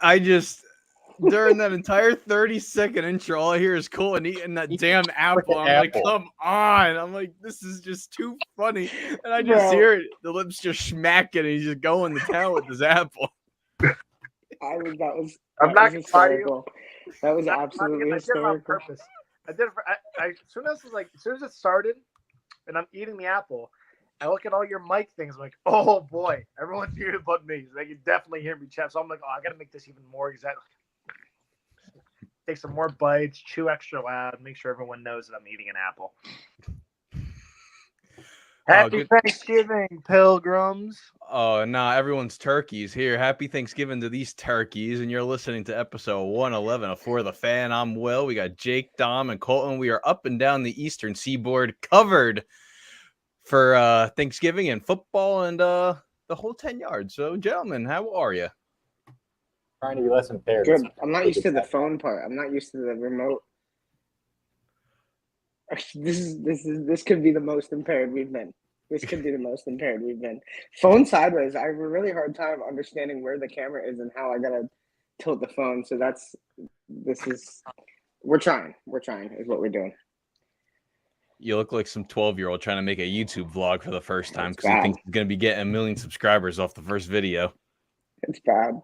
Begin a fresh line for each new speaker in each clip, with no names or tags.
I just during that entire 30-second intro, all I hear is Colton eating that damn apple. I'm like, come on. I'm like, this is just too funny. And I just hear it, the lips just smacking, and he's just going to town with this apple.
I'm not gonna lie to you.
That was absolutely hysterical.
I did it for, as soon as it started, and I'm eating the apple, I look at all your mic things. I'm like, oh boy, everyone's muted but me. So they can definitely hear me chat. So I'm like, oh, I gotta make this even more exact. Take some more bites, chew extra loud, make sure everyone knows that I'm eating an apple. Happy Thanksgiving, pilgrims.
Oh, nah, everyone's turkeys here. Happy Thanksgiving to these turkeys. And you're listening to episode 111 of For the Fan. I'm Will. We got Jake, Dom, and Colton. We are up and down the Eastern Seaboard covered for Thanksgiving and football and the whole 10 yards. So, gentlemen, how are you?
Trying to be less impaired.
Good. I'm not used to the phone part. I'm not used to the remote. This could be the most impaired we've been. Phone sideways. I have a really hard time understanding where the camera is and how I gotta tilt the phone. So we're trying is what we're doing.
You look like some 12-year-old trying to make a YouTube vlog for the first time because he thinks he's going to be getting 1 million subscribers off the first video.
It's bad.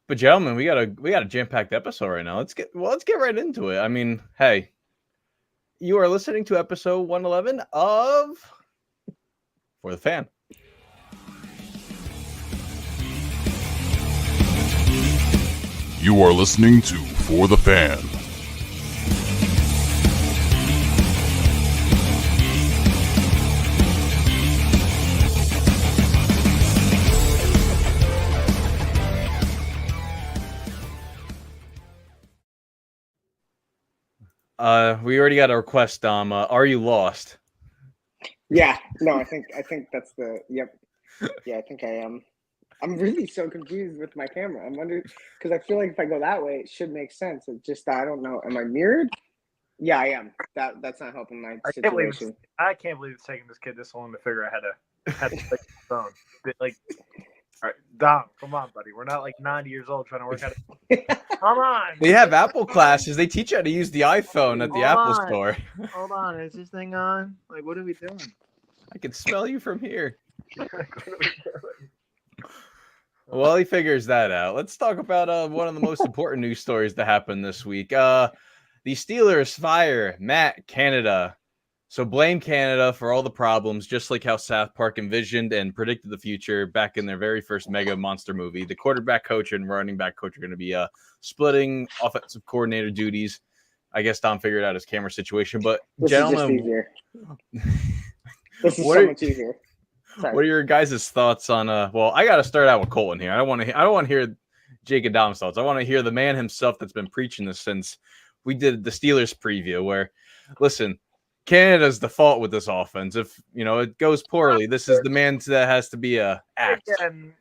But gentlemen, we got a jam-packed episode right now. Let's get right into it. I mean, hey, you are listening to episode 111 of For the Fan.
You are listening to For the Fan.
We already got a request, Dom. Are you lost?
Yeah. No, I think that's the yep. Yeah, I think I am. I'm really so confused with my camera. I'm wondering because I feel like if I go that way, it should make sense. It's just I don't know. Am I mirrored? Yeah, I am. That's not helping my situation.
I can't believe it's taking this kid this long to figure out how to fix the phone. Like, all right, Dom, come on, buddy. We're not like 90 years old trying to work out. Come on.
They have Apple classes. They teach you how to use the iPhone at the Apple store.
Hold on. Is this thing on? Like, what are we doing?
I can smell you from here. Well, he figures that out. Let's talk about one of the most important news stories that happened this week. The Steelers fire Matt Canada. So blame Canada for all the problems, just like how South Park envisioned and predicted the future back in their very first mega monster movie. The quarterback coach and running back coach are going to be splitting offensive coordinator duties. I guess Dom figured out his camera situation, but
this
gentlemen,
is just easier. This is so much easier.
Sorry. What are your guys' thoughts on? Well, I got to start out with Colton here. I don't want to hear Jake and Dom's thoughts. I want to hear the man himself that's been preaching this since we did the Steelers preview. Where, listen, Canada's the fault with this offense. If it goes poorly, this is the man that has to be act.
Again,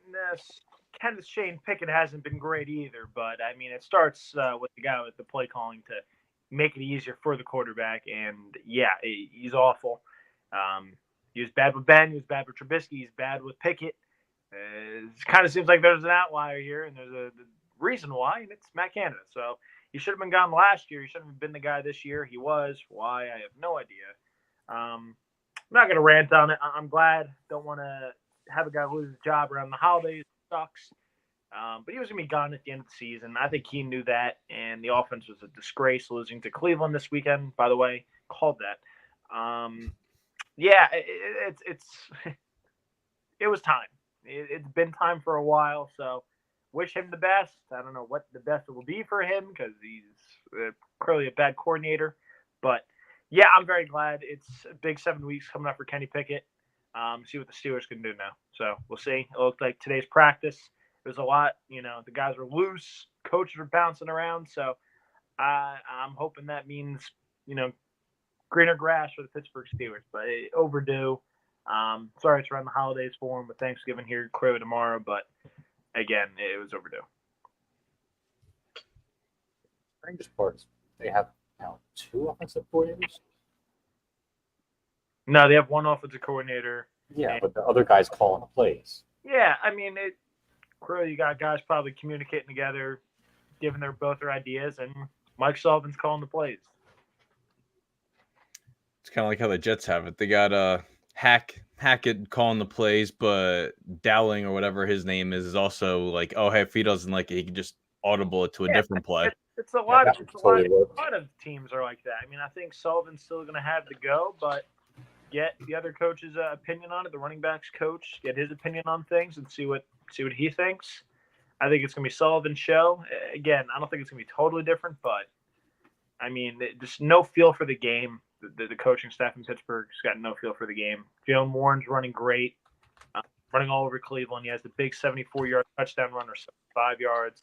Kenneth Shane Pickett hasn't been great either, but I mean, it starts with the guy with the play calling to make it easier for the quarterback, and yeah, he's awful. He was bad with Ben. He was bad with Trubisky. He's bad with Pickett. It kind of seems like there's an outlier here, and there's a reason why, and it's Matt Canada. So he should have been gone last year. He shouldn't have been the guy this year. He was. Why? I have no idea. I'm not going to rant on it. I'm glad. Don't want to have a guy lose his job around the holidays. It sucks. But he was going to be gone at the end of the season. I think he knew that, and the offense was a disgrace losing to Cleveland this weekend, by the way. Called that. Yeah, it was time. It's been time for a while, so wish him the best. I don't know what the best will be for him because he's clearly a bad coordinator. But, yeah, I'm very glad. It's a big 7 weeks coming up for Kenny Pickett. See what the Steelers can do now. So we'll see. It looked like today's practice. There's a lot. The guys are loose. Coaches are bouncing around. So I'm hoping that means, greener grass for the Pittsburgh Steelers, but overdue. Sorry it's around the holidays for them, but Thanksgiving here clearly tomorrow. But again, it was overdue.
Strangest part is they have now 2 offensive coordinators.
No, they have 1 offensive coordinator.
Yeah, but the other guy's calling the plays.
Yeah, I mean, clearly you got guys probably communicating together, giving both their ideas, and Mike Sullivan's calling the plays.
It's kind of like how the Jets have it. They got Hackett calling the plays, but Dowling or whatever his name is also like, oh, hey, if he doesn't like it, he can just audible it to a different play.
It's a lot of teams are like that. I mean, I think Sullivan's still going to have the go, but get the other coach's opinion on it, the running backs coach, get his opinion on things, and see what he thinks. I think it's going to be Sullivan's show. Again, I don't think it's going to be totally different, but I mean, just no feel for the game. The coaching staff in Pittsburgh's got no feel for the game. Jalen Warren's running great, running all over Cleveland. He has the big 74-yard touchdown run or 75 yards.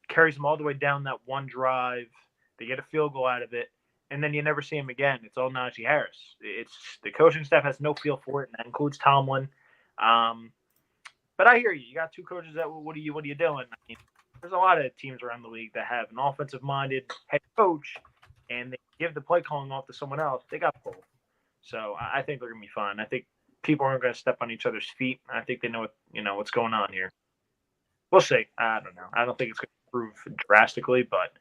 Carries them all the way down that one drive. They get a field goal out of it, and then you never see him again. It's all Najee Harris. It's the coaching staff has no feel for it, and that includes Tomlin. But I hear you. You got two coaches that what are you doing? I mean, there's a lot of teams around the league that have an offensive-minded head coach, and they give the play calling off to someone else. They got both. So I think they're gonna be fine. I think people aren't gonna step on each other's feet. I think they know what's going on here. We'll see. I don't know. I don't think it's gonna improve drastically, but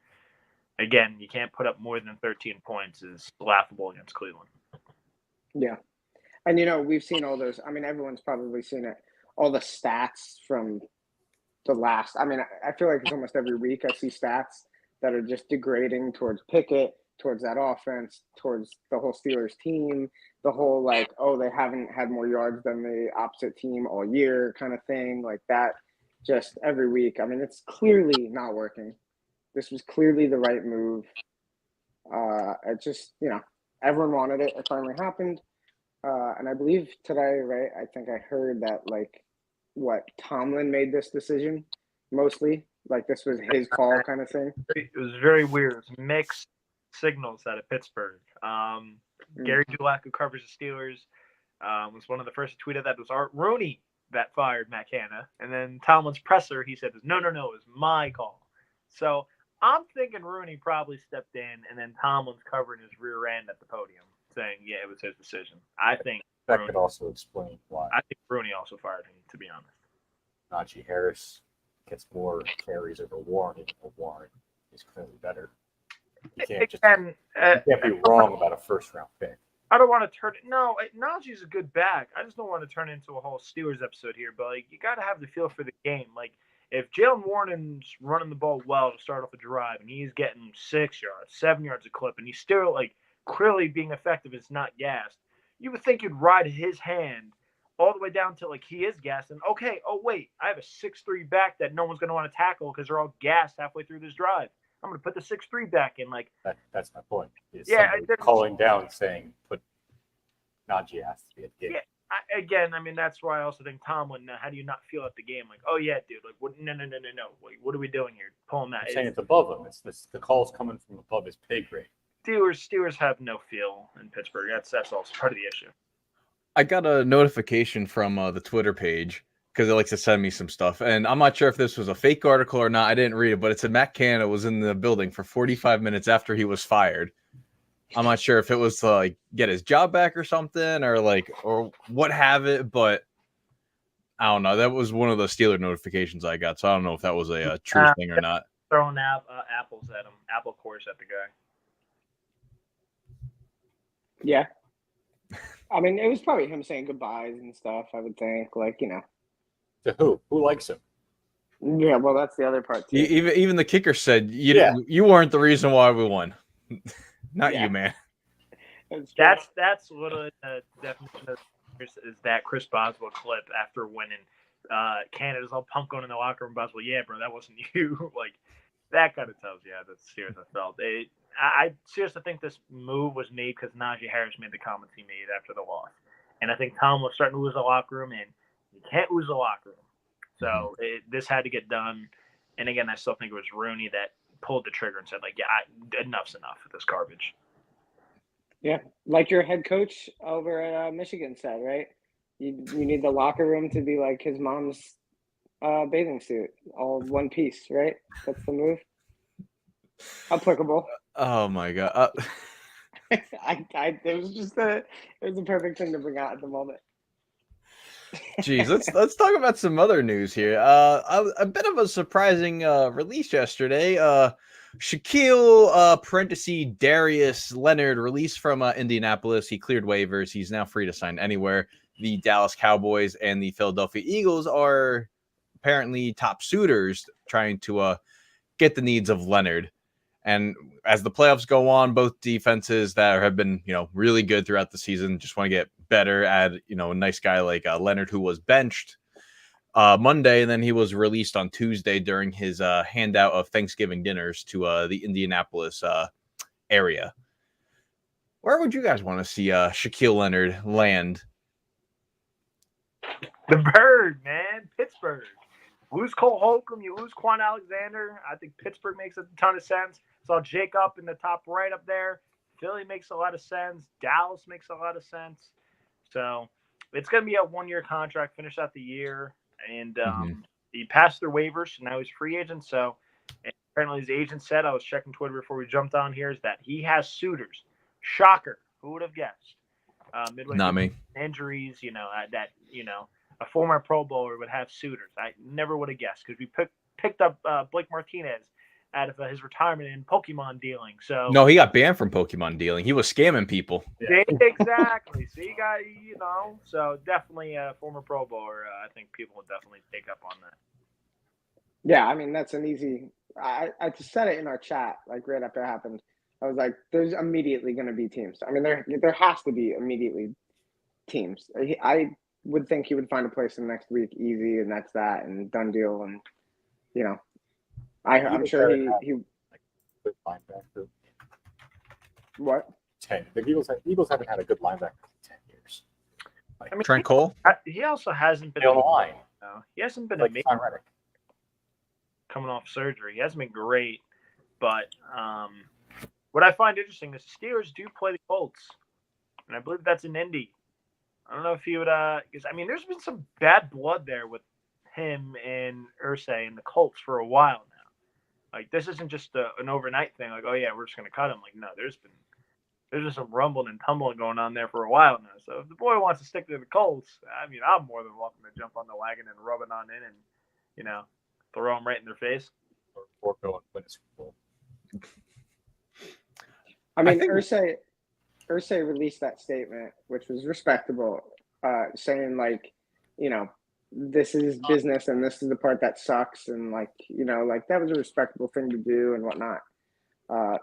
again, you can't put up more than 13 points is laughable against Cleveland.
Yeah. And, we've seen all those. I mean, everyone's probably seen it. All the stats from the last. I mean, I feel like it's almost every week I see stats that are just degrading towards Pickett, towards that offense, towards the whole Steelers team, the whole they haven't had more yards than the opposite team all year kind of thing, like that. Just every week. I mean, it's clearly not working. This was clearly the right move. It just, everyone wanted it. It finally happened. And I believe today, right, I think I heard that, Tomlin made this decision mostly. Like, this was his call kind of thing.
It was very weird. It was mixed signals out of Pittsburgh. Gary Dulac, who covers the Steelers, was one of the first to tweet out that it was Art Rooney that fired Matt Canada. And then Tomlin's presser, he said, no, it was my call. So I'm thinking Rooney probably stepped in, and then Tomlin's covering his rear end at the podium, saying, yeah, it was his decision. I think
that could also explain why.
I think Rooney also fired him, to be honest.
Najee Harris gets more carries over Warren, even though Warren is clearly better. You can't be wrong about a first-round pick.
I don't want to turn it. No, Najee's a good back. I just don't want to turn it into a whole Steelers episode here. But you got to have the feel for the game. If Jalen Warren's running the ball well to start off a drive, and he's getting 6 yards, 7 yards a clip, and he's still clearly being effective, it's not gassed. You would think you'd ride his hand all the way down to he is gassed. And okay, oh wait, I have a 6'3" back that no one's going to want to tackle because they're all gassed halfway through this drive. I'm going to put the 6'3" back in.
That's my point.
Yeah,
calling down saying put Najee has to be at the game.
Yeah, I mean, that's why I also think Tomlin. How do you not feel at the game? Oh yeah, dude. What? No. What are we doing here? Pulling that.
I'm saying it's above him. It's the call's coming from above his pay grade.
Steelers have no feel in Pittsburgh. That's also part of the issue.
I got a notification from the Twitter page because it likes to send me some stuff. And I'm not sure if this was a fake article or not. I didn't read it, but it said Matt Canada was in the building for 45 minutes after he was fired. I'm not sure if it was to get his job back or something or what have it, but I don't know. That was one of the Steeler notifications I got, so I don't know if that was a true thing or not.
Throwing apples at him, apple cores at the guy.
Yeah. I mean, it was probably him saying goodbyes and stuff, I would think.
To who? Who likes him?
Yeah, well, that's the other part, too.
Even the kicker said, you weren't the reason why we won. Not you, man.
That's literally the definition of is that Chris Boswell clip after winning. Canada's all pumped going in the locker room. Boswell, yeah, bro, that wasn't you. That kind of tells you how the Steelers have felt. I seriously think this move was made because Najee Harris made the comments he made after the loss. And I think Tom was starting to lose the locker room, and you can't lose the locker room. So this had to get done. And again, I still think it was Rooney that pulled the trigger and said, enough's enough of this garbage.
Yeah, like your head coach over at Michigan said, right? You need the locker room to be like his mom's bathing suit, all one piece, right? That's the move. Applicable.
Oh my god!
It was the perfect thing to bring out at the moment.
Geez, let's talk about some other news here. A bit of a surprising release yesterday. Shaquille parenthesis Darius Leonard released from Indianapolis. He cleared waivers. He's now free to sign anywhere. The Dallas Cowboys and the Philadelphia Eagles are apparently top suitors trying to get the needs of Leonard. And as the playoffs go on, both defenses that have been, really good throughout the season just want to get better. Add, a nice guy like Leonard, who was benched Monday, and then he was released on Tuesday during his handout of Thanksgiving dinners to the Indianapolis area. Where would you guys want to see Shaquille Leonard land?
The Bird, man, Pittsburgh. Lose Cole Holcomb, you lose Quan Alexander. I think Pittsburgh makes a ton of sense. Saw Jake up in the top right up there. Philly makes a lot of sense. Dallas makes a lot of sense. So it's going to be a 1-year contract, finish out the year. And he passed their waivers, so now he's free agent. So apparently his agent said, I was checking Twitter before we jumped on here, is that he has suitors. Shocker. Who would have guessed? Midway
Not me.
Injuries, a former Pro Bowler would have suitors. I never would have guessed because we picked up Blake Martinez out of his retirement in Pokemon dealing. So
no, he got banned from Pokemon dealing. He was scamming people.
Yeah. Exactly. So you got, so definitely a former Pro Bowler. I think people would definitely take up on that.
Yeah, I mean that's an easy. I just said it in our chat like right after it happened. I was like, "There's immediately going to be teams." I mean, there has to be immediately teams. I would think he would find a place in the next week, easy, and that's that, and done deal. And I'm sure he
good linebacker.
What?
The Eagles haven't had a good linebacker in 10 years.
Trent Cole.
He also hasn't been
on the line.
He hasn't been
amazing.
Coming off surgery, he hasn't been great. But what I find interesting is the Steelers do play the Colts, and I believe that's in Indy. I don't know if he would, because there's been some bad blood there with him and Irsay and the Colts for a while now. Like this isn't just an overnight thing. Like, oh yeah, we're just gonna cut him. Like, no, there's been some rumbling and tumbling going on there for a while now. So if the boy wants to stick to the Colts, I'm more than welcome to jump on the wagon and rub it on in and throw him right in their face.
Or go and win a Super Bowl.
Irsay released that statement, which was respectable, saying this is business and this is the part that sucks, and that was a respectable thing to do and whatnot.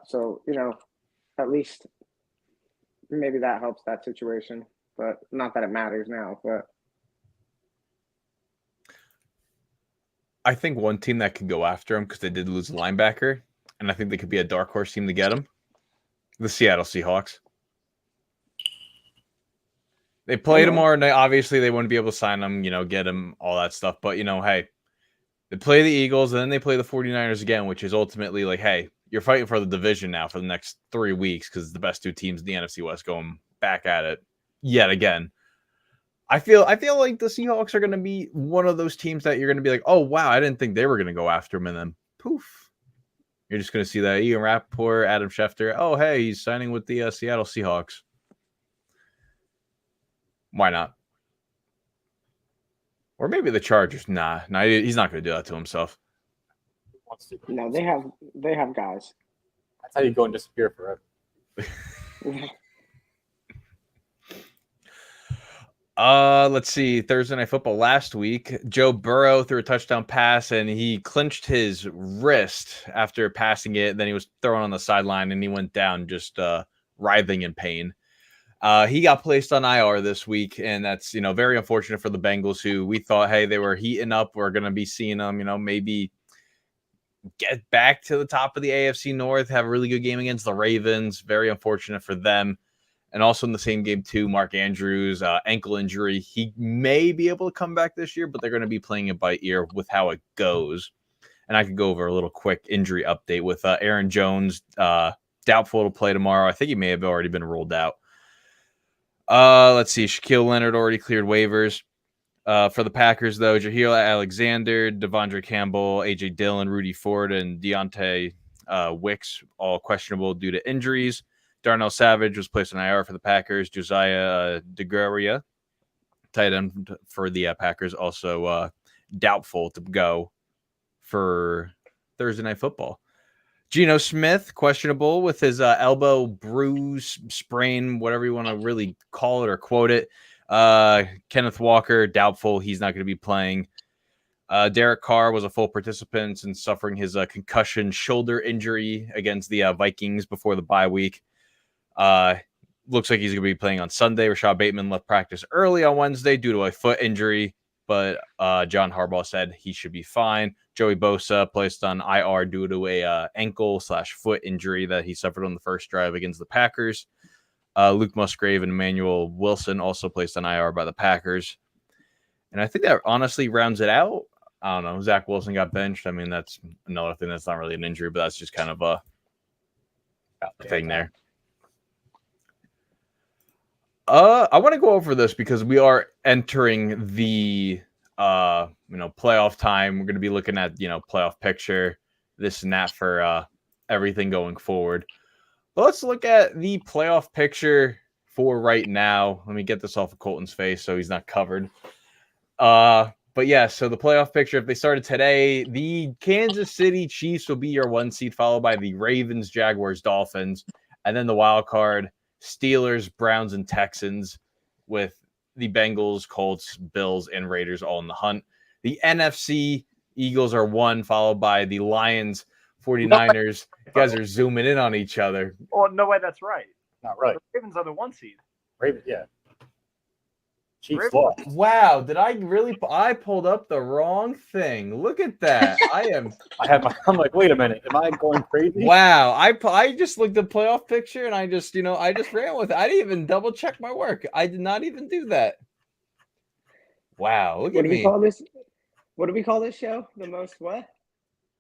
So at least maybe that helps that situation, but not that it matters now. But
I think one team that could go after him, because they did lose a linebacker, and I think they could be a dark horse team to get him, the Seattle Seahawks. They play tomorrow night. Obviously, they wouldn't be able to sign him, get him, all that stuff. But, hey, they play the Eagles, and then they play the 49ers again, which is ultimately like, hey, you're fighting for the division now for the next 3 weeks because the best two teams in the NFC West going back at it yet again. I feel like the Seahawks are going to be one of those teams that you're going to be like, oh, wow, I didn't think they were going to go after him. And then poof, you're just going to see that Ian Rappaport, Adam Schefter. Oh, hey, he's signing with the Seattle Seahawks. Why not? Or maybe the Chargers. Nah, he's not going to do that to himself.
No, they have guys.
That's how you go and disappear forever.
Let's see. Thursday Night Football last week, Joe Burrow threw a touchdown pass and he clinched his wrist after passing it. Then he was thrown on the sideline and he went down just writhing in pain. He got placed on IR this week, and that's, very unfortunate for the Bengals, who we thought, hey, they were heating up. We're going to be seeing them, maybe get back to the top of the AFC North, have a really good game against the Ravens. Very unfortunate for them. And also in the same game, too, Mark Andrews, ankle injury. He may be able to come back this year, but they're going to be playing it by ear with how it goes. And I could go over a little quick injury update with Aaron Jones, doubtful to play tomorrow. I think he may have already been ruled out. Let's see. Shaquille Leonard already cleared waivers. For the Packers, though, Jahiel Alexander, Devondre Campbell, A.J. Dillon, Rudy Ford, and Deontay Wicks, all questionable due to injuries. Darnell Savage was placed on IR for the Packers. Josiah DeGuerria tight end for the Packers, also doubtful to go for Thursday Night Football. Geno Smith, questionable with his elbow bruise, sprain, whatever you want to really call it or quote it. Kenneth Walker, doubtful. He's not going to be playing. Derek Carr was a full participant and suffering his concussion shoulder injury against the Vikings before the bye week. Looks like he's going to be playing on Sunday. Rashad Bateman left practice early on Wednesday due to a foot injury, but John Harbaugh said he should be fine. Joey Bosa placed on IR due to a ankle/foot injury that he suffered on the first drive against the Packers. Luke Musgrave and Emmanuel Wilson also placed on IR by the Packers. And I think that honestly rounds it out. I don't know. Zach Wilson got benched. I mean, that's another thing that's not really an injury, but that's just kind of a thing there. I want to go over this because we are entering the playoff time. We're going to be looking at playoff picture, this and that for everything going forward. But let's look at the playoff picture for right now. Let me get this off of Colton's face so he's not covered. But yeah, so the playoff picture, if they started today, the Kansas City Chiefs will be your 1 seed, followed by the Ravens, Jaguars, Dolphins, and then the wild card, Steelers, Browns, and Texans, with the Bengals, Colts, Bills, and Raiders all in the hunt. The NFC, Eagles are 1, followed by the Lions, 49ers. You guys are zooming in on each other.
Oh, no way, that's right.
Not right.
The Ravens are the 1 seed.
Ravens, yeah. Chiefs
Ravens.
lost.
Wow, did I really? I pulled up the wrong thing. Look at that.
I'm like, wait a minute, am I going crazy?
Wow, I just looked at the playoff picture and I just ran with it. I didn't even double check my work. I did not even do that. Wow, look at me.
What do we call this show? The most what?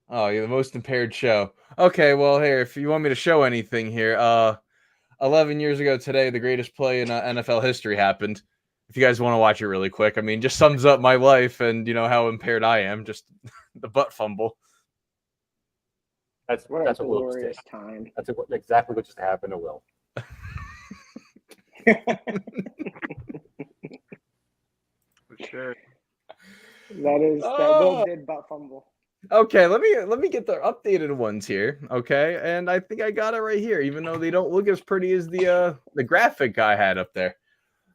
Oh, you're the most impaired show. Okay, well, here, if you want me to show anything here, 11 years ago today, the greatest play in NFL history happened. If you guys want to watch it really quick, I mean, just sums up my life and how impaired I am. Just the butt fumble.
That's
a
Will
glorious time.
That's exactly what just happened to Will.
For sure.
That Will did butt fumble.
Okay, let me get the updated ones here. Okay, and I think I got it right here, even though they don't look as pretty as the graphic I had up there.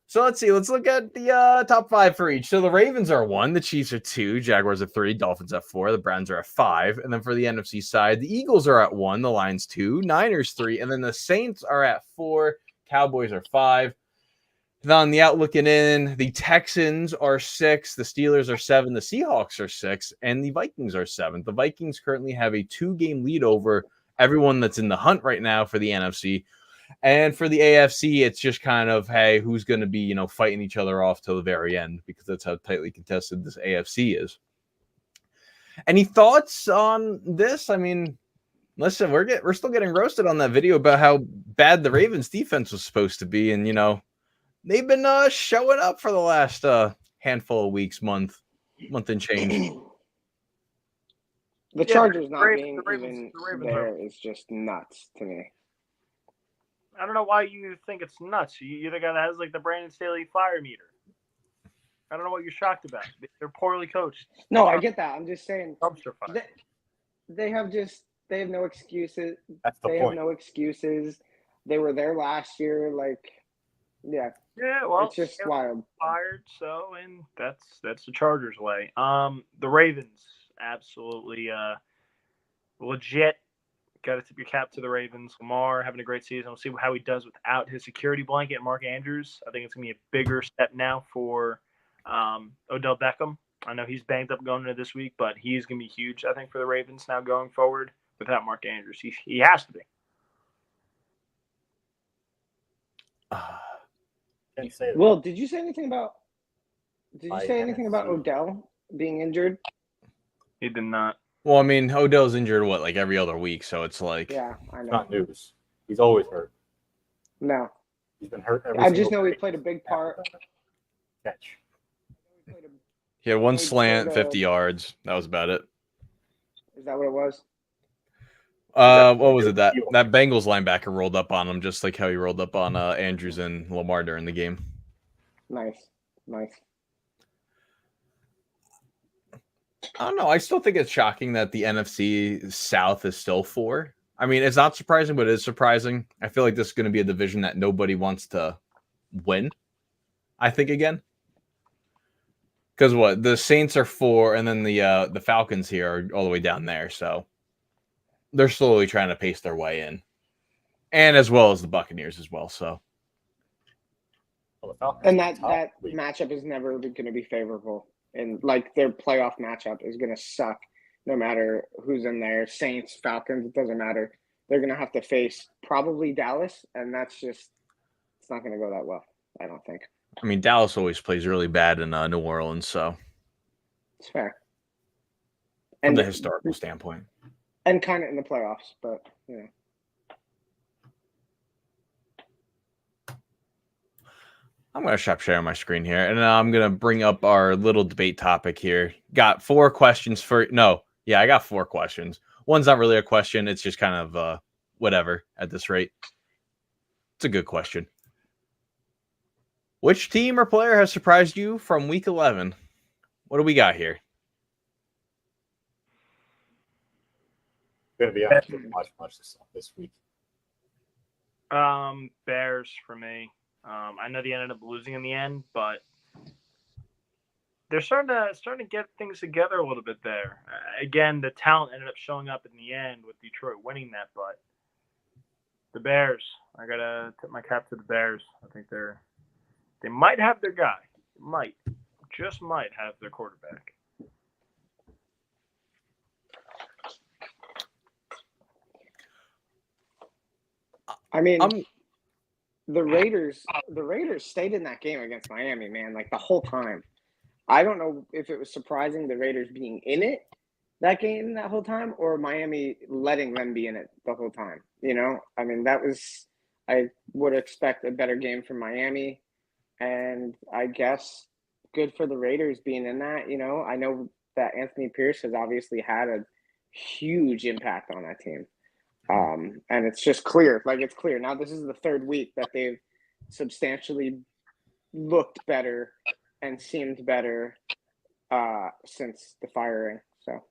So let's see. Let's look at the top 5 for each. So the Ravens are 1, the Chiefs are 2, Jaguars are 3, Dolphins at 4, the Browns are at 5, and then for the NFC side, the Eagles are at 1, the Lions 2, Niners 3, and then the Saints are at 4, Cowboys are 5. Then on the out looking in, the Texans are 6, the Steelers are 7, the Seahawks are 6, and the Vikings are 7. The Vikings currently have a 2-game lead over everyone that's in the hunt right now for the NFC. And for the AFC, it's just kind of, hey, who's going to be, fighting each other off till the very end, because that's how tightly contested this AFC is. Any thoughts on this? I mean, listen, we're still getting roasted on that video about how bad the Ravens defense was supposed to be, and they've been showing up for the last handful of weeks, month and change.
The Chargers not being
the
even
Ravens
there is just nuts to me.
I don't know why you think it's nuts. You're the guy that has the Brandon Staley fire meter. I don't know what you're shocked about. They're poorly coached.
No, I get that. I'm just saying
Dumpster fire.
they have no excuses.
That's the
they
point.
have no excuses. They were there last year. Yeah,
well,
it's just wild.
Fired, and that's the Chargers' way. The Ravens, absolutely legit. Got to tip your cap to the Ravens. Lamar having a great season. We'll see how he does without his security blanket, Mark Andrews. I think it's going to be a bigger step now for Odell Beckham. I know he's banged up going into this week, but he's going to be huge, I think, for the Ravens now going forward without Mark Andrews. He has to be.
Can't say that.
Will, did you say anything about Odell being injured?
He did not.
Well, I mean, Odell's injured, every other week, so it's
Yeah, I
It's
know.
not news. He's always hurt.
No.
He's been hurt every
I just
single
know he
week.
played a big part.
Catch.
he had one
Played
slant,
for the-
50 yards. That was about it.
Is that what it was?
What was it? That Bengals linebacker rolled up on him, just like how he rolled up on Andrews and Lamar during the game.
Nice. Nice.
I don't know. I still think it's shocking that the NFC South is still 4. I mean, it's not surprising, but it is surprising. I feel like this is going to be a division that nobody wants to win, I think, again. Because what? The Saints are 4, and then the Falcons here are all the way down there. So they're slowly trying to pace their way in. And as well as the Buccaneers as well. So
Well, the Falcons
And
are
that
top
that
league.
matchup is never going to be favorable. And like their playoff matchup is going to suck no matter who's in there. Saints, Falcons, it doesn't matter. They're going to have to face probably Dallas, and that's just it's not going to go that well. I don't think
I mean, Dallas always plays really bad in New Orleans. So
it's fair.
from
And
the historical standpoint.
and kind of in the playoffs, but you know.
I'm going to stop sharing my screen here, and I'm going to bring up our little debate topic here. Got 4 questions for... No, yeah, I got 4 questions. One's not really a question. It's just kind of whatever at this rate. It's a good question. Which team or player has surprised you from Week 11? What do we got here?
Going to be honest, didn't watch much this week.
Bears for me. I know they ended up losing in the end, but they're starting to get things together a little bit there. Again, the talent ended up showing up in the end with Detroit winning that, but the Bears, I gotta tip my cap to the Bears. I think they might have their guy. Just might have their quarterback.
I mean, the Raiders stayed in that game against Miami, man, like the whole time. I don't know if it was surprising the Raiders being in it that game that whole time or Miami letting them be in it the whole time. You know, I mean, I would expect a better game from Miami, and I guess good for the Raiders being in that. You know, I know that Anthony Pierce has obviously had a huge impact on that team. And it's just clear, it's clear. Now this is the 3rd week that they've substantially looked better and seemed better since the firing. So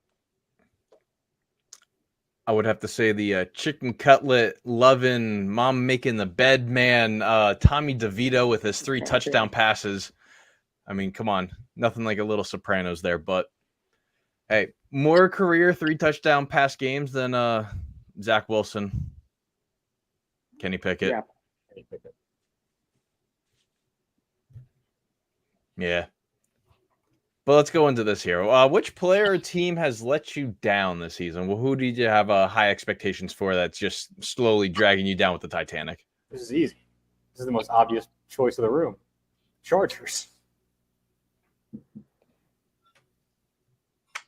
I would have to say the chicken cutlet loving, mom making the bed man, Tommy DeVito with his 3 touchdown passes. I mean, come on, nothing like a little Sopranos there, but hey, more career 3 touchdown pass games than Zach Wilson. Kenny Pickett.
Yeah.
Kenny Pickett.
Yeah. But let's go into this here. Which player or team has let you down this season? Well, who did you have high expectations for that's just slowly dragging you down with the Titanic?
This is easy. This is the most obvious choice of the room. Chargers.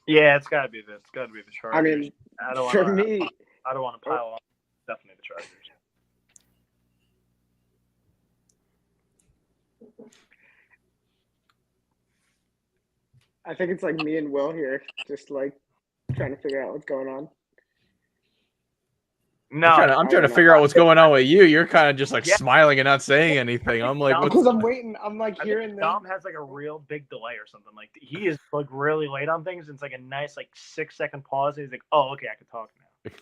Yeah, it's got to be this. It's got to be the Chargers.
I mean,
I don't want to pile on. Definitely the Chargers.
I think it's like me and Will here, just like trying to figure out what's going on.
No,
I'm trying to figure out what's going on with you. You're kind of just like smiling and not saying anything. I'm like,
because I'm waiting. I'm like hearing
Dom has like a real big delay or something. Like he is like really late on things. It's like a nice like 6-second pause. And he's like, "Oh, okay, I can talk now."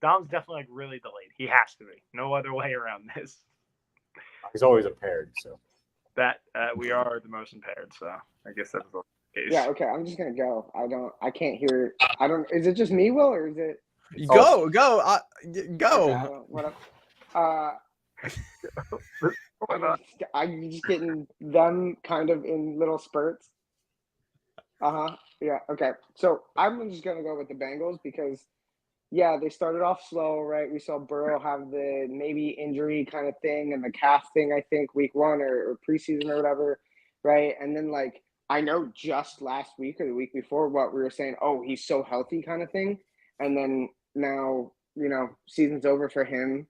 Dom's definitely like really delayed. He has to be. No other way around this.
He's always impaired, so
That we are the most impaired. So I guess that's the case.
Yeah. Okay. I'm just gonna go. I can't hear. Is it just me, Will, or is it?
Go.
Okay, I'm just getting them kind of in little spurts. Yeah. Okay. So I'm just gonna go with the Bengals because, yeah, they started off slow, right? We saw Burrow have the maybe injury kind of thing and the calf thing, I think, week 1 or preseason or whatever, right? And then I know just last week or the week before what we were saying, oh, he's so healthy kind of thing, and then now, season's over for him.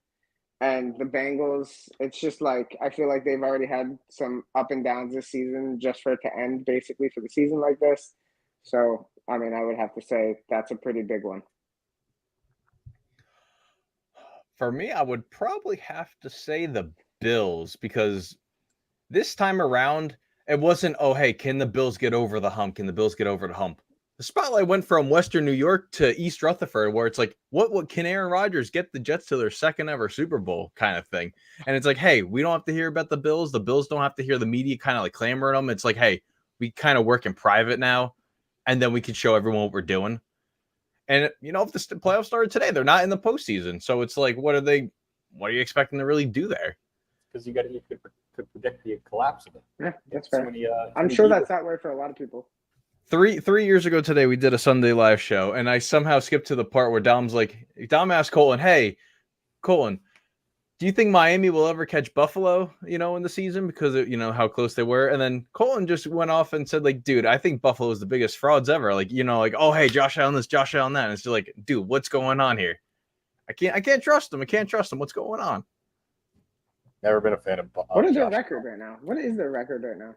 And the Bengals, it's just I feel like they've already had some up and downs this season just for it to end basically for the season like this. So, I mean, I would have to say that's a pretty big one.
For me, I would probably have to say the Bills because this time around, it wasn't, oh, hey, can the Bills get over the hump? Can the Bills get over the hump? The spotlight went from Western New York to East Rutherford, where it's like, what can Aaron Rodgers get the Jets to their second ever Super Bowl kind of thing? And it's like, hey, we don't have to hear about the Bills. The Bills don't have to hear the media kind of like clamoring them. It's like, hey, we kind of work in private now, and then we can show everyone what we're doing. And if the playoffs started today, they're not in the postseason, so it's like, what are you expecting to really do there?
Because you could predict the collapse of it.
Yeah, that's fair.
Many,
I'm sure that's that way for a lot of people.
3 years ago today, we did a Sunday live show, and I somehow skipped to the part where Dom asked Colton, hey, Colton, do you think Miami will ever catch Buffalo, in the season because of, how close they were? And then Colton just went off and said, like, dude, I think Buffalo is the biggest frauds ever. Like, oh, hey, Josh Allen this, Josh Allen that. And it's just like, dude, what's going on here? I can't trust them. I can't trust them. What's going on?
Never been a fan of.
What is their record right now? What is their record right now?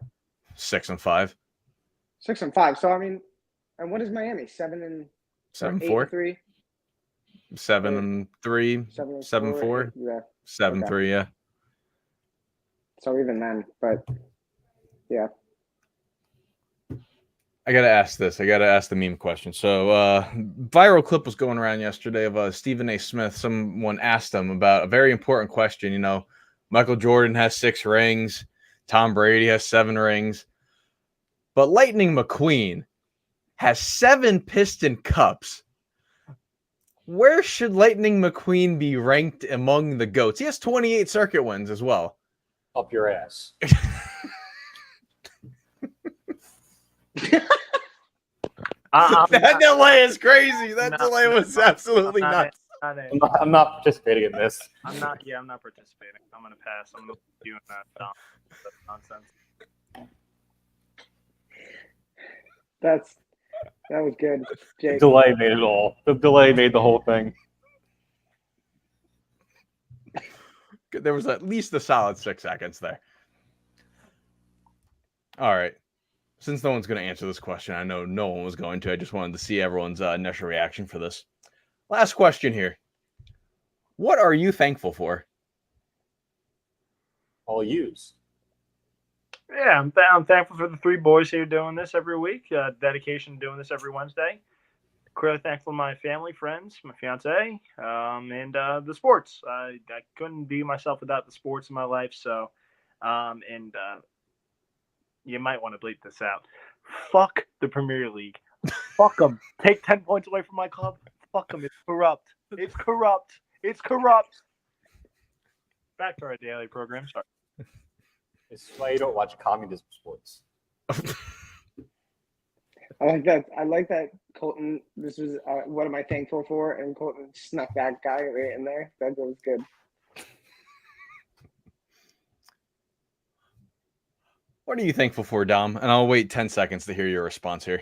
6-5.
6-5. So I mean, and what is Miami? 7-4.
7-4. 7-3. 7-4.
Yeah.
7-3. Yeah.
So even then, but yeah.
I gotta ask this. I gotta ask the meme question. So, viral clip was going around yesterday of Stephen A. Smith. Someone asked him about a very important question. Michael Jordan has 6 rings. Tom Brady has 7 rings. But Lightning McQueen has 7 Piston Cups. Where should Lightning McQueen be ranked among the GOATs? He has 28 circuit wins as well.
Up your ass.
That delay is crazy. That delay was absolutely nuts.
I'm not participating in this.
I'm not participating. I'm going to pass. I'm going to be doing that nonsense.
That was good, Jake.
The delay made it all. The delay made the whole thing.
There was at least a solid 6 seconds there. All right. Since no one's going to answer this question, I know no one was going to. I just wanted to see everyone's initial reaction for this. Last question here. What are you thankful for?
All yous.
Yeah, I'm thankful for the 3 boys here doing this every week. Dedication to doing this every Wednesday. Clearly thankful to my family, friends, my fiance, and the sports. I couldn't be myself without the sports in my life. So, you might want to bleep this out. Fuck the Premier League. Fuck them. Take 10 points away from my club. Fuck them. It's corrupt. It's corrupt. It's corrupt. Back to our daily program. Sorry.
It's why you don't watch communism sports.
I like that, Colton. This was what am I thankful for? And Colton snuck that guy right in there. That was good.
What are you thankful for, Dom? And I'll wait 10 seconds to hear your response here.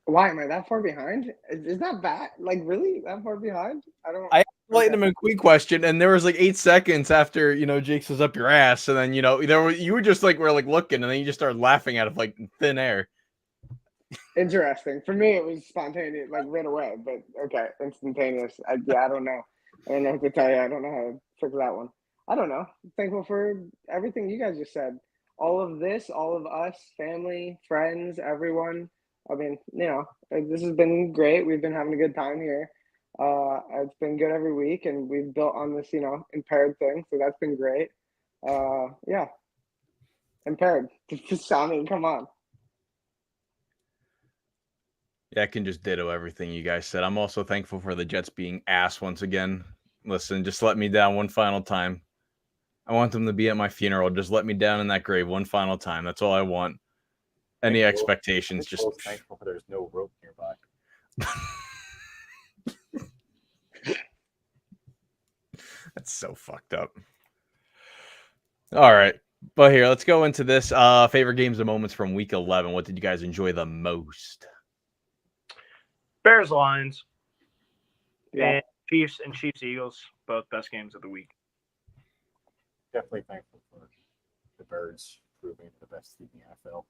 Why am I that far behind? Is that bad? Like, really? That far behind?
I played him a quick question, and there was like 8 seconds after, Jake says up your ass. And then, you were just like, we're like looking, and then you just started laughing out of like thin air.
Interesting. For me, it was spontaneous, like right away, but okay, instantaneous. I don't know. I don't know what to tell you. I don't know how to figure that one. I don't know. I'm thankful for everything you guys just said. All of this, all of us, family, friends, everyone. I mean, this has been great. We've been having a good time here. It's been good every week, and we've built on this, impaired thing. So that's been great. Yeah. Impaired. I mean, come on.
Yeah, I can just ditto everything you guys said. I'm also thankful for the Jets being ass once again. Listen, just let me down one final time. I want them to be at my funeral. Just let me down in that grave one final time. That's all I want. Any expectations? Just
thankful for there's no rope nearby.
That's so fucked up. All right. But here, let's go into this. Favorite games and moments from week 11. What did you guys enjoy the most?
Bears Lions.
Yeah.
And Chiefs Eagles, both best games of the week.
Definitely thankful for the Birds proving the best team in the NFL.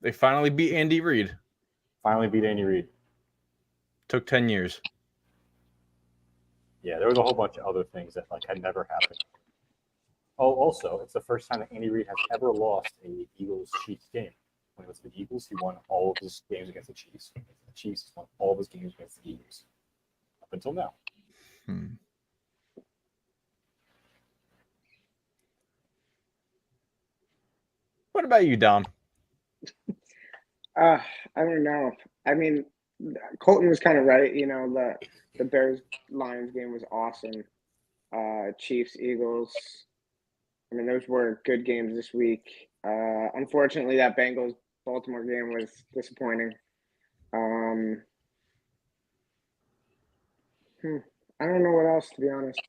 They finally beat Andy Reid. Took 10 years.
Yeah, there was a whole bunch of other things that had never happened. Oh, also, it's the first time that Andy Reid has ever lost a Eagles-Chiefs game. When it was the Eagles, he won all of his games against the Chiefs. The Chiefs won all of his games against the Eagles. Up until now.
What about you, Dom?
I don't know. I mean, Colton was kind of right. You know, the Bears-Lions game was awesome. Chiefs, Eagles. I mean, those were good games this week. Unfortunately, that Bengals-Baltimore game was disappointing. I don't know what else, to be honest.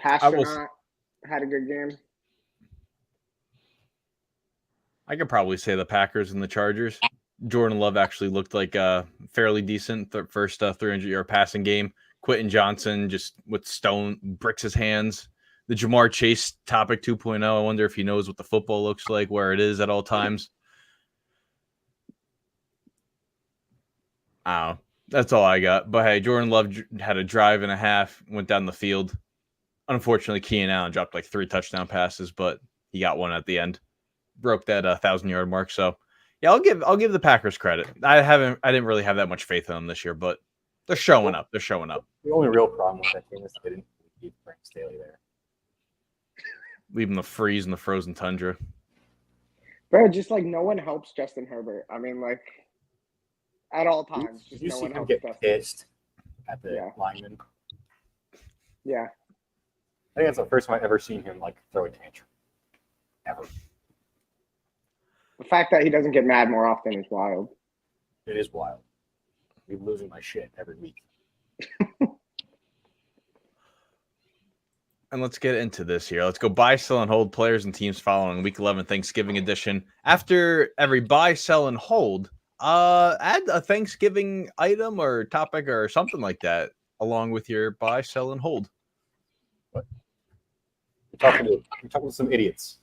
Pasternak had a good game.
I could probably say the Packers and the Chargers. Jordan Love actually looked like a fairly decent first 300-yard passing game. Quentin Johnson just with stone bricks his hands. The Jamar Chase topic 2.0. I wonder if he knows what the football looks like, where it is at all times. I don't know. That's all I got. But hey, Jordan Love had a drive and a half, went down the field. Unfortunately, Keenan Allen dropped like 3 touchdown passes, but he got one at the end. Broke that 1,000-yard mark. So yeah, I'll give the Packers credit. I didn't really have that much faith in them this year, but they're showing up. They're showing up.
The only real problem with that team is they didn't keep Frank Staley there.
Leave them to freeze in the frozen tundra.
Bro, just like no one helps Justin Herbert. I mean, like at all times,
Did
just
you
no
see
one
him
helps
get
Justin.
pissed at the lineman?
Yeah.
I think that's the first time I've ever seen him like throw a tantrum. Ever.
The fact that he doesn't get mad more often is wild.
It is wild. I'm losing my shit every week.
And let's get into this here. Let's go buy, sell, and hold players and teams following Week 11 Thanksgiving edition. After every buy, sell, and hold, add a Thanksgiving item or topic or something like that along with your buy, sell, and hold.
What? You're talking to some idiots.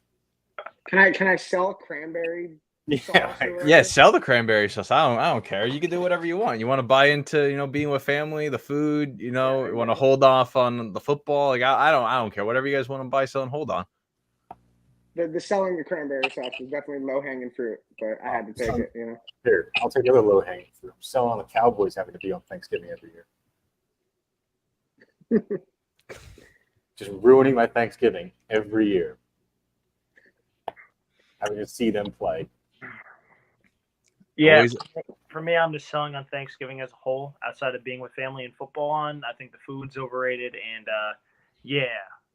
Can I sell cranberry?
Yeah, sell the cranberry sauce. I don't care. You can do whatever you want. You want to buy into, being with family, the food, you want to hold off on the football. Like I don't care. Whatever you guys want to buy, sell, and hold on.
The selling the cranberry sauce is definitely low hanging fruit, but I had to take it,
Here, I'll take the other low hanging fruit. Selling the Cowboys having to be on Thanksgiving every year. Just ruining my Thanksgiving every year. Having to see them play.
Yeah, for me, I'm just selling on Thanksgiving as a whole. Outside of being with family and football on, I think the food's overrated, and yeah,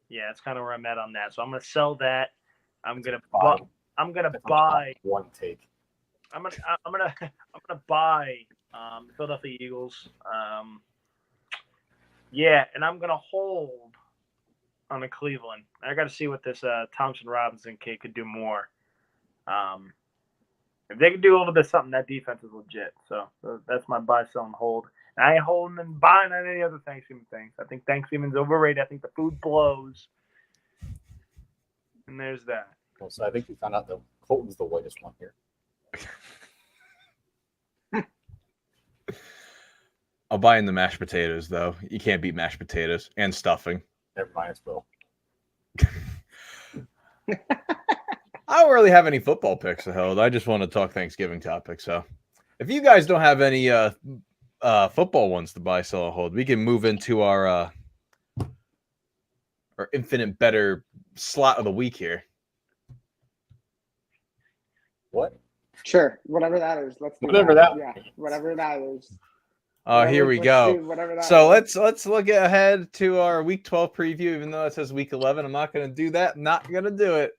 that's kind of where I'm at on that. So I'm gonna sell that. I'm gonna buy
one take.
I'm gonna buy the Philadelphia Eagles. Yeah, and I'm gonna hold on the Cleveland. I got to see what this Thompson Robinson kid could do more. If they could do a little bit of something, that defense is legit. So that's my buy, sell, and hold. And I ain't holding and buying on any other Thanksgiving things. I think Thanksgiving's overrated. I think the food blows. And there's that.
Well, so I think we found out that Colton's the whitest one here.
I'll buy in the mashed potatoes, though. You can't beat mashed potatoes and stuffing.
Never mind, as well.
I don't really have any football picks to hold. I just want to talk Thanksgiving topics. So if you guys don't have any football ones to buy, sell, or hold, we can move into our infinite better slot of the week here.
What?
Sure, whatever that is. Let's do
whatever
that.
that.
Yeah, whatever that is.
Here we go. So let's look ahead to our Week 12 preview. Even though it says Week 11, I'm not going to do that. Not going to do it.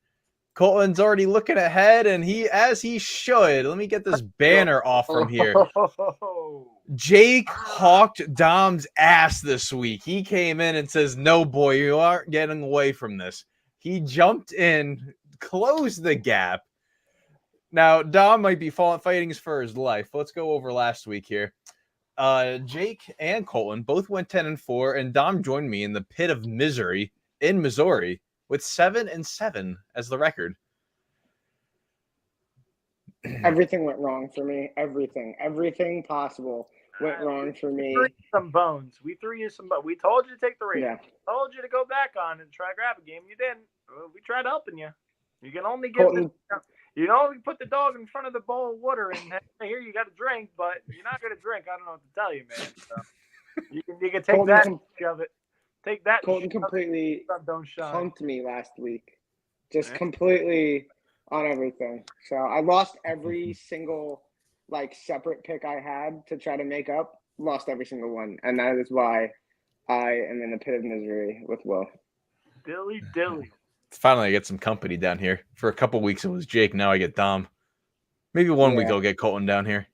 Colton's already looking ahead, and as he should. Let me get this banner off from here. Jake hawked Dom's ass this week. He came in and says, "No, boy, you aren't getting away from this." He jumped in, closed the gap. Now, Dom might be fighting for his life. Let's go over last week here. Jake and Colton both went 10-4, and Dom joined me in the pit of misery in Missouri with 7-7 as the record.
Everything went wrong for me. Everything possible. went wrong for me.
threw you some bones. We threw you some bones. We told you to take the Raiders.
Yeah.
We told you to go back on and try to grab a game. You didn't. We tried helping you. You can only give
Colton,
you can only put the dog in front of the bowl of water and hey, here you got a drink, but you're not gonna drink. I don't know what to tell you, man. So you can take that and shove it. Take that.
Colton completely
don't shine.
punked me last week. Just completely on everything. So I lost every single separate pick I had to try to make up. Lost every single one, and that is why I am in the pit of misery with Will.
Dilly.
Finally, I get some company down here. For a couple weeks, it was Jake. Now I get Dom. Maybe one week I'll get Colton down here.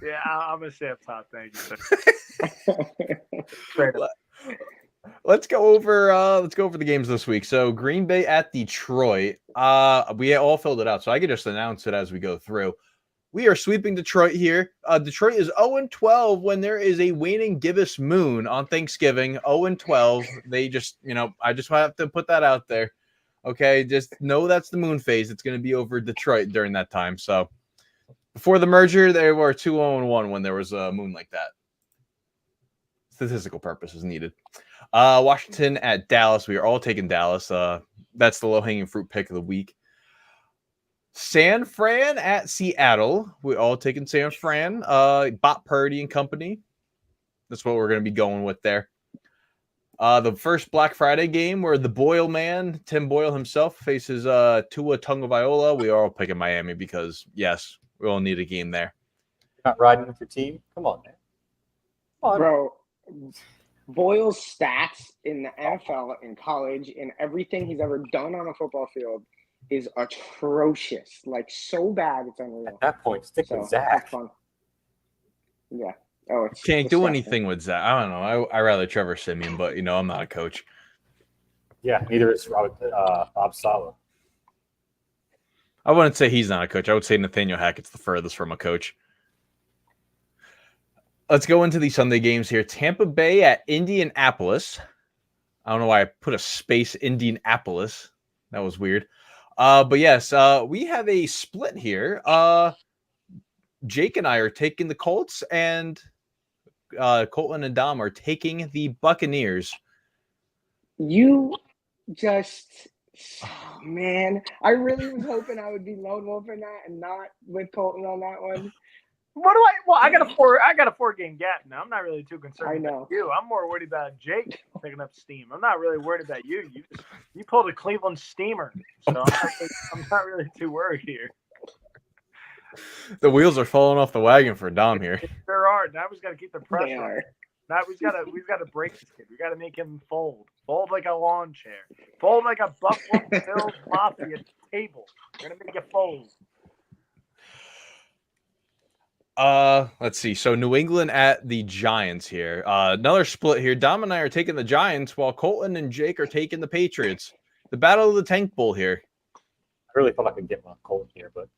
Yeah, I'm gonna stay up top. Thank you.
Let's go over the games this week. So Green Bay at Detroit. We all filled it out, so I can just announce it as we go through. We are sweeping Detroit here. Detroit is 0-12 when there is a waning gibbous moon on Thanksgiving. 0-12. They just, I just have to put that out there. Okay, just know that's the moon phase. It's going to be over Detroit during that time. So before the merger, they were 2-0-1 when there was a moon like that. Statistical purposes needed. Washington at Dallas. We are all taking Dallas. That's the low-hanging fruit pick of the week. San Fran at Seattle. We're all taking San Fran. Bot Purdy and company. That's what we're going to be going with there. The first Black Friday game where the Boyle man, Tim Boyle himself, faces Tua Tagovailoa. We are all picking Miami because, yes, we all need a game there.
You're not riding with your team? Come on, man. Come on.
Bro, Boyle's stats in the NFL, in college, in everything he's ever done on a football field is atrocious. So bad, it's unreal.
At that point, stick with Zach.
Have fun. Yeah. Oh, it's
can't do anything with Zach. I don't know. I rather Trevor Siemian, but I'm not a coach.
Yeah, neither is Bob Saleh.
I wouldn't say he's not a coach. I would say Nathaniel Hackett's the furthest from a coach. Let's go into the Sunday games here. Tampa Bay at Indianapolis. I don't know why I put a space Indianapolis. That was weird. But yes, we have a split here. Jake and I are taking the Colts, and Colton and Dom are taking the Buccaneers.
You just, man, I really was hoping I would be lone wolf in that and not with Colton on that one.
I got a 4-game gap now. I'm not really too concerned about you. I'm more worried about Jake picking up steam. I'm not really worried about you. You pulled a Cleveland steamer, so I'm not really too worried here.
The wheels are falling off the wagon for Dom here.
There are. Now we've got to keep the pressure. Now we've got to break this kid. We got to make him fold like a lawn chair, fold like a Buffalo Bills Mafia table. We're gonna make you fold.
Let's see. So New England at the Giants here. Another split here. Dom and I are taking the Giants while Colton and Jake are taking the Patriots. The battle of the Tank Bowl here.
I really thought I could get my Colton here, but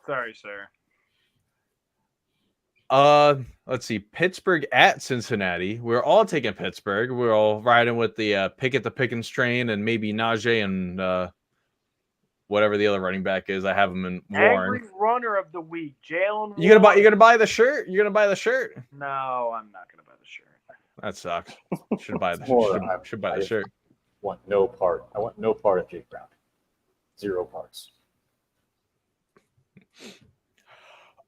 sorry, sir.
Let's see. Pittsburgh at Cincinnati. We're all taking Pittsburgh. We're all riding with the Pickett the Pickens train and maybe Najee and whatever the other running back is. I have him in Warren.
Angry runner of the week, Jalen.
You gonna buy the shirt? You're gonna buy the shirt?
No, I'm not gonna buy the shirt.
That sucks. Should buy the should buy the shirt.
I want no part of Jake Brown. 0 parts.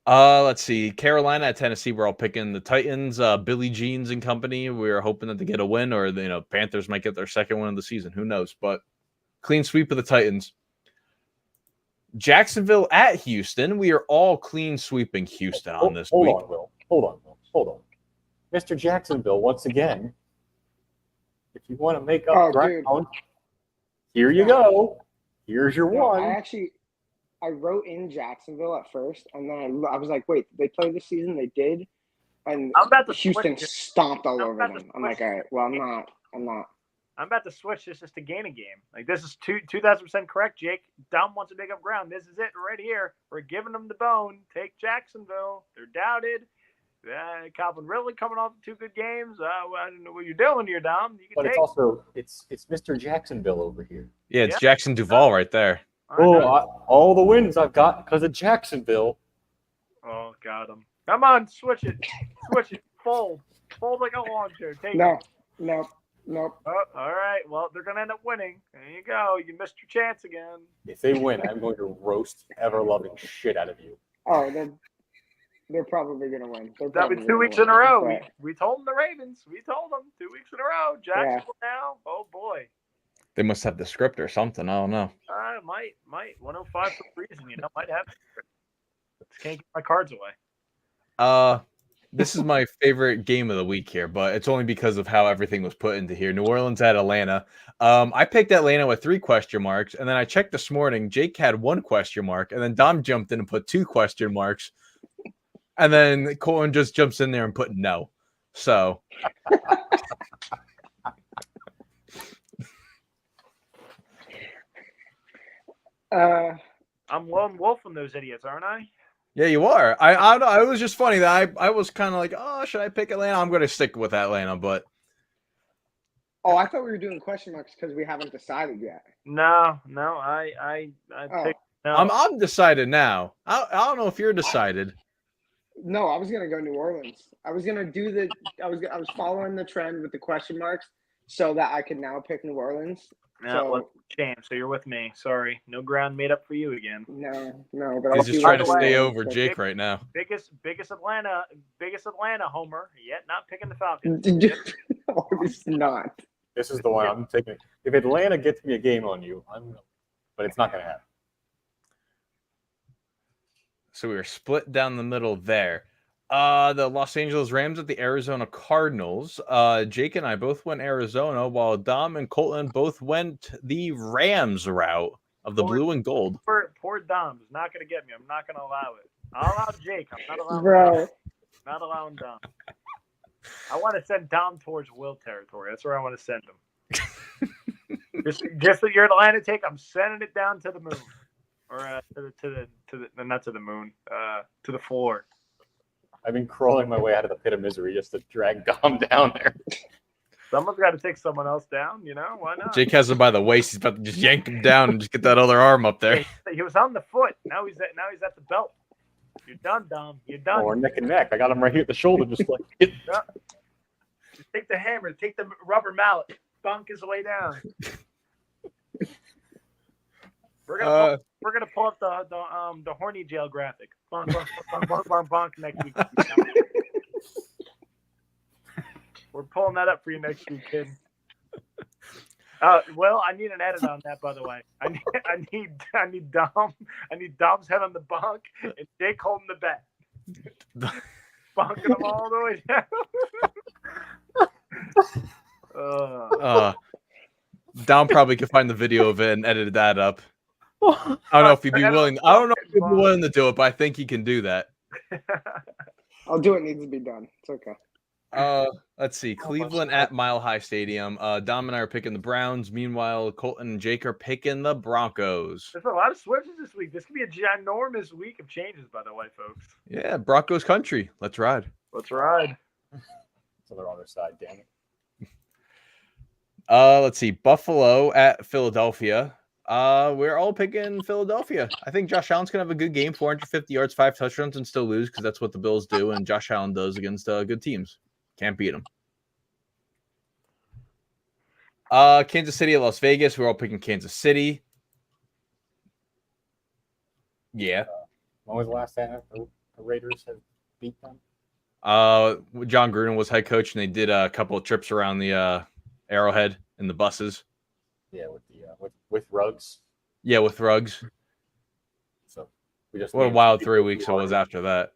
Let's see. Carolina at Tennessee. We're all picking the Titans. Billy Jeans and company. We're hoping that they get a win, or Panthers might get their second win of the season. Who knows? But clean sweep of the Titans. Jacksonville at Houston. We are all clean sweeping Houston on this week.
Hold on. Mr. Jacksonville, once again, if you want to make up ground, here you go. Here's your one.
I wrote in Jacksonville at first, and then I was like, wait, they played this season? They did? And Houston stomped all over them. I'm like, all right, well, I'm not.
I'm about to switch this just to gain a game. This is 2,000% correct, Jake. Dom wants to make up ground. This is it right here. We're giving them the bone. Take Jacksonville. They're doubted. Calvin Ridley coming off 2 good games. I don't know what you're doing here, Dom.
But it's also it's Mr. Jacksonville over here.
Yeah, it's Jackson Duvall right there.
All the wins I've got because of Jacksonville.
Oh, got him. Come on, switch it. Switch it. Fold like a lawn chair. Take
No,
it.
no, no.
Oh, all right. Well, they're going to end up winning. There you go. You missed your chance again.
If they win, I'm going to roast ever-loving shit out of you.
Oh, they're probably gonna win.
That'll be 2 weeks in a row. We told them the Ravens. We told them 2 weeks in a row. Jacksonville now. Oh boy.
They must have the script or something. I don't know.
Might 105 for a reason. Might have. Just can't get my cards away.
This is my favorite game of the week here, but it's only because of how everything was put into here. New Orleans at Atlanta. I picked Atlanta with 3 question marks, and then I checked this morning. Jake had 1 question mark, and then Dom jumped in and put 2 question marks. And then Colin just jumps in there and put no. So
I'm lone wolfing those idiots, aren't I?
yeah, you are. I don't know. It was just funny that I was kind of like, oh, should I pick Atlanta? I'm going to stick with Atlanta, but
Oh, I thought we were doing question marks because we haven't decided yet.
No, I picked no.
I'm decided now. I don't know if you're decided.
No, I was gonna go New Orleans. I was gonna do I was following the trend with the question marks so that I could now pick New Orleans.
No, shame. So you're with me. Sorry, no ground made up for you again.
No, but
He's just trying to stay over Jake right now.
Biggest Atlanta homer yet not picking the Falcons.
No, it's not.
This is the one I'm taking. If Atlanta gets me a game on you, but it's not going to happen.
So we were split down the middle there. The Los Angeles Rams at the Arizona Cardinals. Jake and I both went Arizona, while Dom and Colton both went the Rams route of the blue and gold.
Poor Dom is not going to get me. I'm not going to allow it. I'll allow Jake. I'm not allowing
Bro.
Not allowing Dom. I want to send Dom towards Will territory. That's where I want to send him. just that you're Atlanta take, I'm sending it down to the moon, or to the not to the moon, to the floor.
I've been crawling my way out of the pit of misery just to drag Dom down there.
Someone's got to take someone else down. Why not?
Jake has him by the waist. He's about to just yank him down and just get that other arm up there.
He was on the foot. Now he's at the belt. You're done, Dom. You're done.
Or neck and neck. I got him right here at the shoulder, just like.
Just take the hammer. Take the rubber mallet. Bunk his way down. We're gonna pull up the horny jail graphic. Bonk, bonk, bonk, bonk, bonk, bonk next week. We're pulling that up for you next week, kid. Well, I need an edit on that, by the way. I need Dom's head on the bunk and Jake holding the bet. Bunking them all the way down.
Dom probably could find the video of it and edit that up. I don't know if he'd be willing. I don't know if he'd be willing to do it, but I think he can do that.
I'll do what needs to be done. It's okay.
Let's see. Cleveland at Mile High Stadium. Dom and I are picking the Browns. Meanwhile, Colton and Jake are picking the Broncos.
There's a lot of switches this week. This could be a ginormous week of changes, by the way, folks.
Yeah, Broncos country. Let's ride.
Let's ride.
So they're on their side, damn it.
Let's see. Buffalo at Philadelphia. We're all picking Philadelphia. I think Josh Allen's gonna have a good game, 450 yards, 5 touchdowns, and still lose because that's what the Bills do, and Josh Allen does against good teams. Can't beat them. Kansas City at Las Vegas. We're all picking Kansas City. Yeah.
When was the last time the Raiders have beat them?
John Gruden was head coach, and they did a couple of trips around the Arrowhead in the buses.
Yeah, with Ruggs.
Yeah, with Ruggs.
So we just
what a wild 3 weeks it was after that.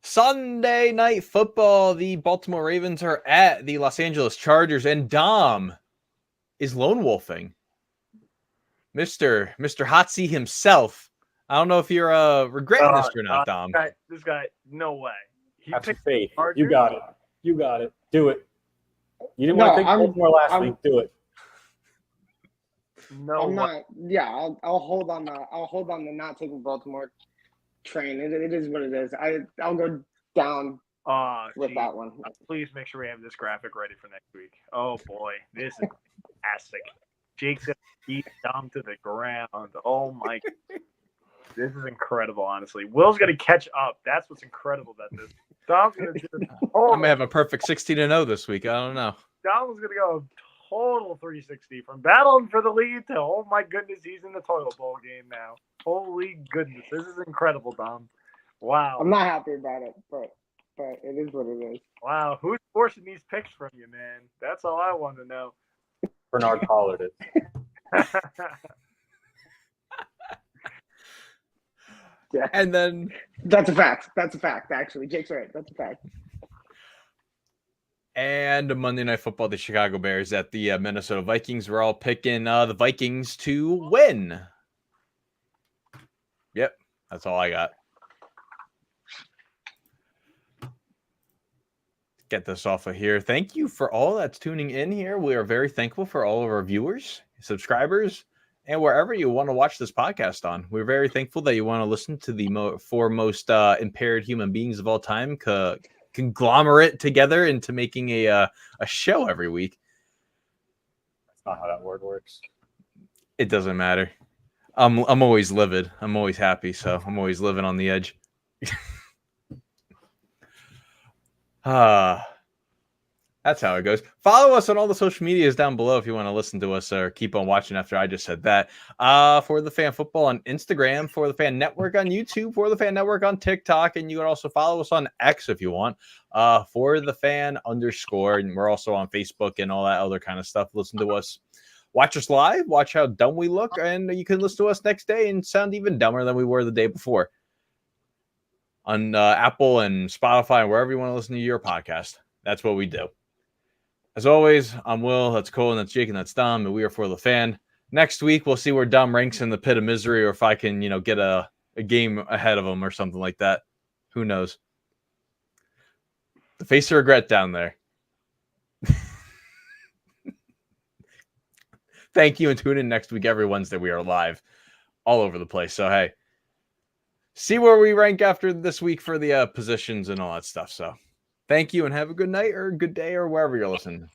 Sunday night football. The Baltimore Ravens are at the Los Angeles Chargers, and Dom is lone wolfing. Mr. Hotsy himself. I don't know if you're regretting this or not, Dom.
This guy, no way.
Have some faith. You got it. You got it. Do it. You didn't want to take Baltimore last week. Do it.
No,
I'm not. Yeah, I'll hold on the not taking Baltimore train. It is what it is. I'll go down with that one.
Please make sure we have this graphic ready for next week. Oh boy, this is fantastic. Jake's gonna beat Dom to the ground. Oh my! This is incredible. Honestly, Will's gonna catch up. That's what's incredible about this. Dom's gonna do it.
I may have a perfect 16-0 this week. I don't know.
Dom was gonna go total 360 from battling for the lead to oh my goodness, he's in the toilet bowl game now. Holy goodness, this is incredible, Dom. Wow.
I'm not happy about it, but it is what it is.
Wow, who's forcing these picks from you, man? That's all I want to know.
Bernard Pollard is.
Yeah,
And then
that's a fact. That's a fact. Actually, Jake's right. That's a fact.
and Monday Night Football, the Chicago Bears at the Minnesota Vikings. We're all picking the Vikings to win. Yep, that's all I got. Get this off of here. Thank you for all that's tuning in here. We are very thankful for all of our viewers, subscribers, and wherever you want to watch this podcast on. We're very thankful that you want to listen to the four most impaired human beings of all time conglomerate together into making a show every week.
That's not how that word works.
It doesn't matter. I'm always livid. I'm always happy, so I'm always living on the edge. That's how it goes. Follow us on all the social medias down below if you want to listen to us or keep on watching after I just said that. For the Fan Football on Instagram, for the Fan Network on YouTube, for the Fan Network on TikTok, and you can also follow us on X if you want. For the Fan _, and we're also on Facebook and all that other kind of stuff. Listen to us. Watch us live. Watch how dumb we look, and you can listen to us next day and sound even dumber than we were the day before. On Apple and Spotify and wherever you want to listen to your podcast. That's what we do. As always, I'm Will, that's Cole, and that's Jake, and that's Dom, and we are For the Fan. Next week, we'll see where Dom ranks in the pit of misery, or if I can, get a game ahead of him or something like that. Who knows? The face of regret down there. Thank you, and tune in next week. Every Wednesday, we are live all over the place. So, hey, see where we rank after this week for the positions and all that stuff. So thank you and have a good night or good day or wherever you're listening.